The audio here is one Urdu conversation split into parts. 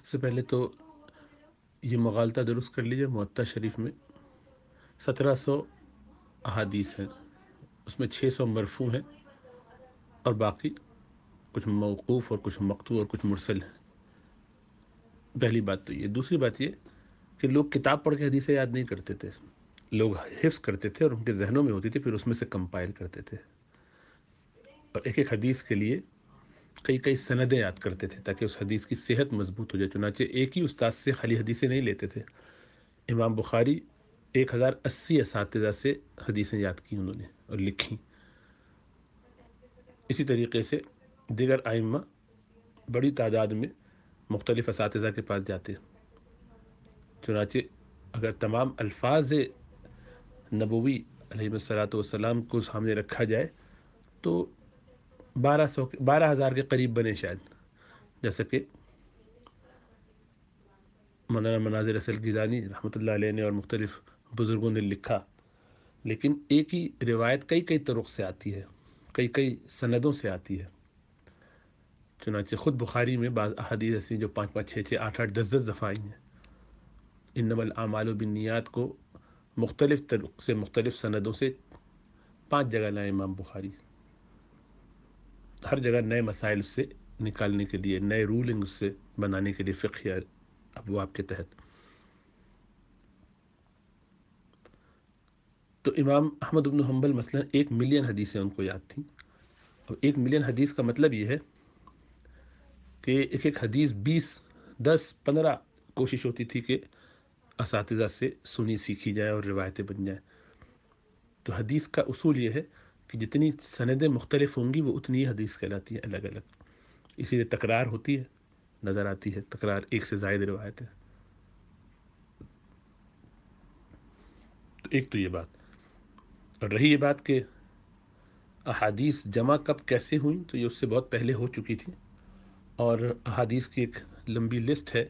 سب سے پہلے تو یہ مغالطہ درست کر لیجیے، موطا شریف میں 1700 احادیث ہیں، اس میں 600 مرفوع ہیں اور باقی کچھ موقوف اور کچھ مقطوع اور کچھ مرسل ہیں۔ پہلی بات تو یہ۔ دوسری بات یہ کہ لوگ کتاب پڑھ کے حدیثیں یاد نہیں کرتے تھے، لوگ حفظ کرتے تھے اور ان کے ذہنوں میں ہوتی تھی، پھر اس میں سے کمپائل کرتے تھے اور ایک ایک حدیث کے لیے کئی کئی سندیں یاد کرتے تھے تاکہ اس حدیث کی صحت مضبوط ہو جائے۔ چنانچہ ایک ہی استاد سے خالی حدیثیں نہیں لیتے تھے۔ امام بخاری 1080 اساتذہ سے حدیثیں یاد کی انہوں نے اور لکھی۔ اسی طریقے سے دیگر ائمہ بڑی تعداد میں مختلف اساتذہ کے پاس جاتے، چنانچہ اگر تمام الفاظ نبوی علیہ الصلاۃ والسلام کو سامنے رکھا جائے تو 12,000 کے قریب بنے شاید، جیسا کہ مولانا مناظر اصل گیلانی رحمۃ اللہ علیہ نے اور مختلف بزرگوں نے لکھا، لیکن ایک ہی روایت کئی کئی طرق سے آتی ہے، کئی کئی سندوں سے آتی ہے۔ چنانچہ خود بخاری میں بعض احادیث ایسی جو 5 5 6 6 8 8 10 10 دفعہ آئی ہیں۔ انما الاعمال بالنیات کو مختلف طرق سے مختلف سندوں سے 5 جگہ لائے امام بخاری، ہر جگہ نئے مسائل سے نکالنے کے لیے، نئے رولنگ سے بنانے کے لیے فقہ ابواب کے تحت۔ تو امام احمد بن حنبل مثلا 1 ملین حدیثیں ان کو یاد تھیں۔ اب 1 ملین حدیث کا مطلب یہ ہے کہ ایک ایک حدیث 20 10 15 کوشش ہوتی تھی کہ اساتذہ سے سنی سیکھی جائے اور روایتیں بن جائیں۔ تو حدیث کا اصول یہ ہے کہ جتنی سندیں مختلف ہوں گی وہ اتنی ہی حدیث کہلاتی ہیں الگ الگ، اسی لیے تکرار ہوتی ہے، نظر آتی ہے تکرار، ایک سے زائد روایتیں۔ تو ایک تو یہ بات، اور رہی یہ بات کہ احادیث جمع کب کیسے ہوئیں، تو یہ اس سے بہت پہلے ہو چکی تھی، اور احادیث کی ایک لمبی لسٹ ہے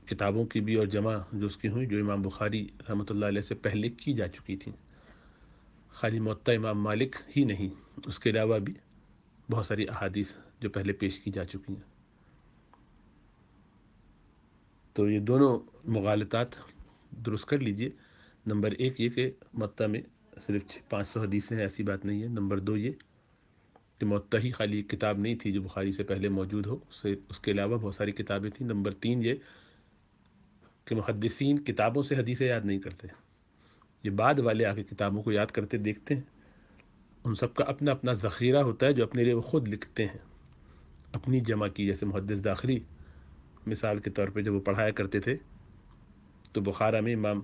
کتابوں کی بھی اور جمع جو اس کی ہوئی، جو امام بخاری رحمۃ اللہ علیہ سے پہلے کی جا چکی تھیں۔ خالی موطا امام مالک ہی نہیں، اس کے علاوہ بھی بہت ساری احادیث جو پہلے پیش کی جا چکی ہیں۔ تو یہ دونوں مغالطات درست کر لیجئے۔ نمبر 1 یہ کہ موطا میں صرف 500 حدیثیں ہیں، ایسی بات نہیں ہے۔ نمبر 2 یہ کہ موطا ہی خالی ایک کتاب نہیں تھی جو بخاری سے پہلے موجود ہو، اس کے علاوہ بہت ساری کتابیں تھیں۔ نمبر 3 یہ کہ محدثین کتابوں سے حدیثیں یاد نہیں کرتے، یہ بعد والے آ کے کتابوں کو یاد کرتے دیکھتے ہیں۔ ان سب کا اپنا اپنا ذخیرہ ہوتا ہے جو اپنے لیے وہ خود لکھتے ہیں، اپنی جمع کی۔ جیسے محدث داخلی مثال کے طور پہ جب وہ پڑھایا کرتے تھے تو بخارا میں امام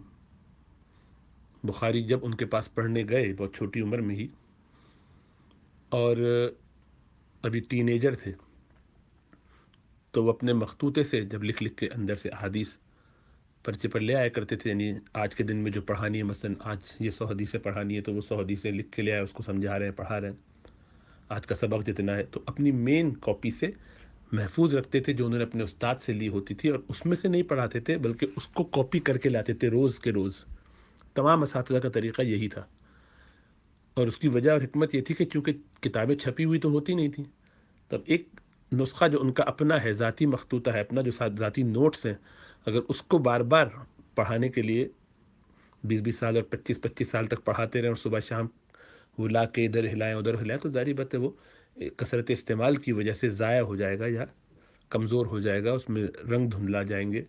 بخاری جب ان کے پاس پڑھنے گئے بہت چھوٹی عمر میں ہی، اور ابھی ٹین ایجر تھے، تو وہ اپنے مخطوطے سے جب لکھ لکھ کے اندر سے احادیث پرچے پر لے آیا کرتے تھے، یعنی آج کے دن میں جو پڑھانی ہے، مثلا آج یہ 100 حدیثیں پڑھانی ہے تو وہ 100 حدیثیں لکھ کے لے آئے، اس کو سمجھا رہے ہیں، پڑھا رہے ہیں، آج کا سبق جتنا ہے، تو اپنی مین کاپی سے محفوظ رکھتے تھے جو انہوں نے اپنے استاد سے لی ہوتی تھی، اور اس میں سے نہیں پڑھاتے تھے بلکہ اس کو کاپی کر کے لاتے تھے روز کے روز۔ تمام اساتذہ کا طریقہ یہی تھا، اور اس کی وجہ اور حکمت یہ تھی کہ چونکہ کتابیں چھپی ہوئی تو ہوتی نہیں تھیں، تب ایک نسخہ جو ان کا اپنا ہے، ذاتی مخطوطہ ہے، اپنا جو ذاتی نوٹس ہیں، اگر اس کو بار بار پڑھانے کے لیے 20 سال اور 25 سال تک پڑھاتے رہیں اور صبح شام وہ لا کے ادھر ہلائیں ادھر ہلائیں، تو ظاہری بات ہے وہ کثرت استعمال کی وجہ سے ضائع ہو جائے گا یا کمزور ہو جائے گا، اس میں رنگ دھندلا جائیں گے،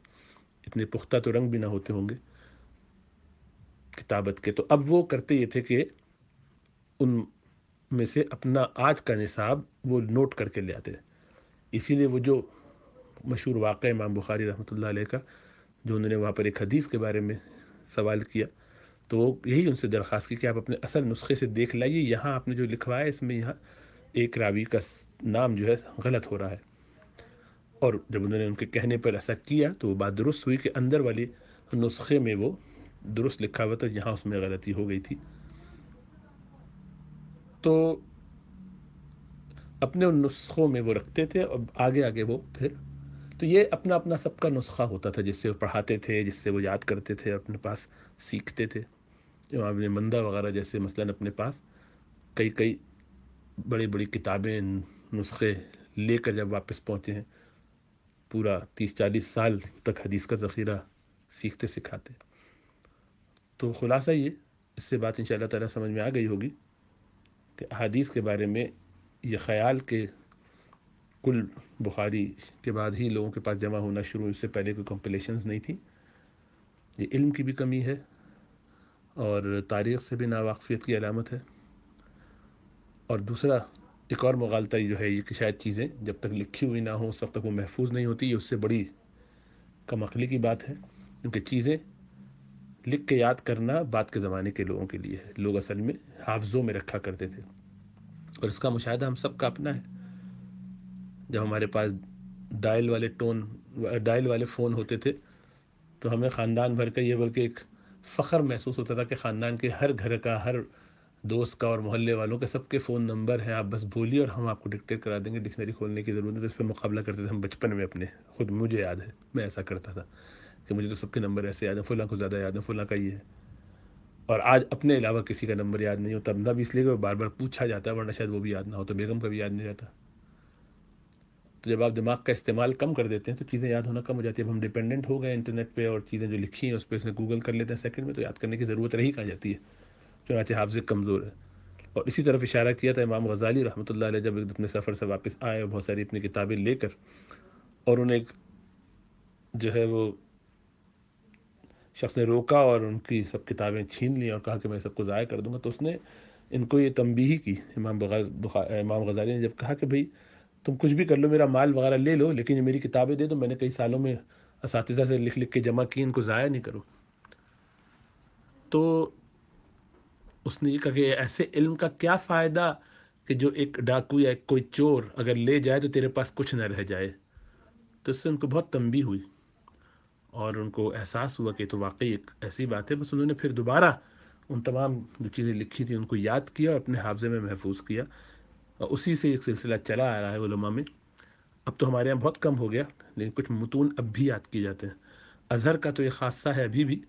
اتنے پختہ تو رنگ بھی نہ ہوتے ہوں گے کتابت کے۔ تو اب وہ کرتے یہ تھے کہ ان میں سے اپنا آج کا نصاب وہ نوٹ کر کے لے آتے، اسی لیے وہ جو مشہور واقعہ امام بخاری رحمۃ اللہ علیہ کا، جو انہوں نے وہاں پر ایک حدیث کے بارے میں سوال کیا، تو وہ یہی ان سے درخواست کی کہ آپ اپنے اصل نسخے سے دیکھ لائیے، یہاں آپ نے جو لکھوایا اس میں یہاں ایک راوی کا نام جو ہے غلط ہو رہا ہے۔ اور جب انہوں نے ان کے کہنے پر ایسا کیا تو وہ بات درست ہوئی کہ اندر والی نسخے میں وہ درست لکھا ہوا تھا، یہاں اس میں غلطی ہو گئی تھی۔ تو اپنے ان نسخوں میں وہ رکھتے تھے اور آگے آگے وہ پھر، تو یہ اپنا اپنا سب کا نسخہ ہوتا تھا جس سے وہ پڑھاتے تھے، جس سے وہ یاد کرتے تھے، اپنے پاس سیکھتے تھے۔ امام ابن مندہ وغیرہ جیسے مثلاً اپنے پاس کئی کئی بڑی بڑی کتابیں، نسخے لے کر جب واپس پہنچے ہیں، پورا 30-40 سال تک حدیث کا ذخیرہ سیکھتے سکھاتے. تو خلاصہ یہ، اس سے بات انشاءاللہ تعالیٰ سمجھ میں آ گئی ہوگی کہ احادیث کے بارے میں یہ خیال کہ کل بخاری کے بعد ہی لوگوں کے پاس جمع ہونا شروع، اس سے پہلے کوئی کمپلیشنز نہیں تھی، یہ علم کی بھی کمی ہے اور تاریخ سے بھی ناواقفیت کی علامت ہے. اور دوسرا ایک اور مغالطہ جو ہے یہ کہ شاید چیزیں جب تک لکھی ہوئی نہ ہوں اس وقت تک وہ محفوظ نہیں ہوتی، یہ اس سے بڑی کم عقلی کی بات ہے، کیونکہ چیزیں لکھ کے یاد کرنا بعد کے زمانے کے لوگوں کے لیے ہے. لوگ اصل میں حافظوں میں رکھا کرتے تھے، اور اس کا مشاہدہ ہم سب کا اپنا ہے. جب ہمارے پاس ڈائل والے فون ہوتے تھے تو ہمیں خاندان بھر کا یہ بلکہ ایک فخر محسوس ہوتا تھا کہ خاندان کے ہر گھر کا، ہر دوست کا اور محلے والوں کے سب کے فون نمبر ہیں، آپ بس بولیے اور ہم آپ کو ڈکٹیٹ کرا دیں گے، ڈکشنری کھولنے کی ضرورت ہے. تو اس پہ مقابلہ کرتے تھے ہم بچپن میں اپنے. خود مجھے یاد ہے میں ایسا کرتا تھا کہ مجھے تو سب کے نمبر ایسے یاد ہیں، فلاں کو زیادہ یاد ہے، فلاں کا یہ ہے. اور آج اپنے علاوہ کسی کا نمبر یاد نہیں ہوتا، نہ بھی اس لیے کہ بار بار پوچھا جاتا ہے، ورنہ شاید وہ بھی یاد نہ ہو. تو بیگم کا بھی یاد نہیں رہتا. تو جب آپ دماغ کا استعمال کم کر دیتے ہیں تو چیزیں یاد ہونا کم ہو جاتی ہے. اب ہم ڈیپینڈنٹ ہو گئے انٹرنیٹ پہ، اور چیزیں جو لکھی ہیں اس پہ سے گوگل کر لیتے ہیں سیکنڈ میں، تو یاد کرنے کی ضرورت رہی کہاں جاتی ہے. چنانچہ حافظ کمزور ہے. اور اسی طرف اشارہ کیا تھا امام غزالی رحمۃ اللہ علیہ، جب اپنے سفر سے واپس آئے اور بہت ساری اپنی کتابیں لے کر، اور انہیں ایک جو ہے وہ شخص نے روکا اور ان کی سب کتابیں چھین لی اور کہا کہ میں سب کو ضائع کر دوں گا. تو اس نے ان کو یہ تنبیہ کی، امام غزالی نے جب کہا کہ بھئی تم کچھ بھی کر لو، میرا مال وغیرہ لے لو، لیکن یہ میری کتابیں دے دو، میں نے کئی سالوں میں اساتذہ سے لکھ لکھ کے جمع کی، ان کو ضائع نہیں کرو. تو اس نے یہ کہا کہ ایسے علم کا کیا فائدہ کہ جو ایک ڈاکو یا کوئی چور اگر لے جائے تو تیرے پاس کچھ نہ رہ جائے. تو اس سے ان کو بہت تنبیہ ہوئی اور ان کو احساس ہوا کہ تو واقعی ایک ایسی بات ہے. بس انہوں نے پھر دوبارہ ان تمام جو چیزیں لکھی تھیں ان کو یاد کیا اور اپنے حافظے میں محفوظ کیا، اور اسی سے ایک سلسلہ چلا آ رہا ہے علماء میں. اب تو ہمارے یہاں بہت کم ہو گیا، لیکن کچھ متون اب بھی یاد کیے جاتے ہیں. ازہر کا تو یہ خاصہ ہے ابھی بھی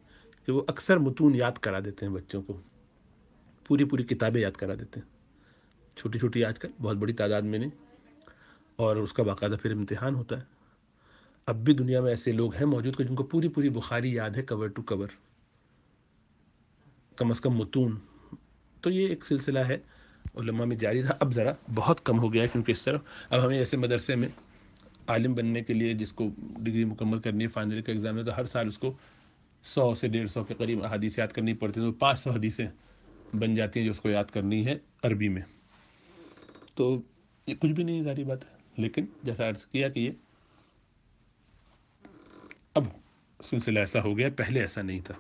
کہ وہ اکثر متون یاد کرا دیتے ہیں بچوں کو، پوری پوری کتابیں یاد کرا دیتے ہیں، چھوٹی چھوٹی آج کل، بہت بڑی تعداد میں نہیں، اور اس کا باقاعدہ پھر امتحان ہوتا ہے. اب بھی دنیا میں ایسے لوگ ہیں موجود کہ جن کو پوری پوری بخاری یاد ہے کور ٹو کور، کم از کم متون. تو یہ ایک سلسلہ ہے علماء میں جاری رہا، اب ذرا بہت کم ہو گیا ہے، کیونکہ اس طرف اب ہمیں ایسے مدرسے میں عالم بننے کے لیے جس کو ڈگری مکمل کرنی ہے، فائنل کا ایگزام ہے، تو ہر سال اس کو 100 سے 150 کے قریب احادیث یاد کرنی پڑتی ہیں. تو 500 حدیثیں بن جاتی ہیں جو اس کو یاد کرنی ہے عربی میں. تو یہ کچھ بھی نہیں ظاہری بات ہے، لیکن جیسا عرض کیا کہ یہ اب سلسلہ ایسا ہو گیا، پہلے ایسا نہیں تھا.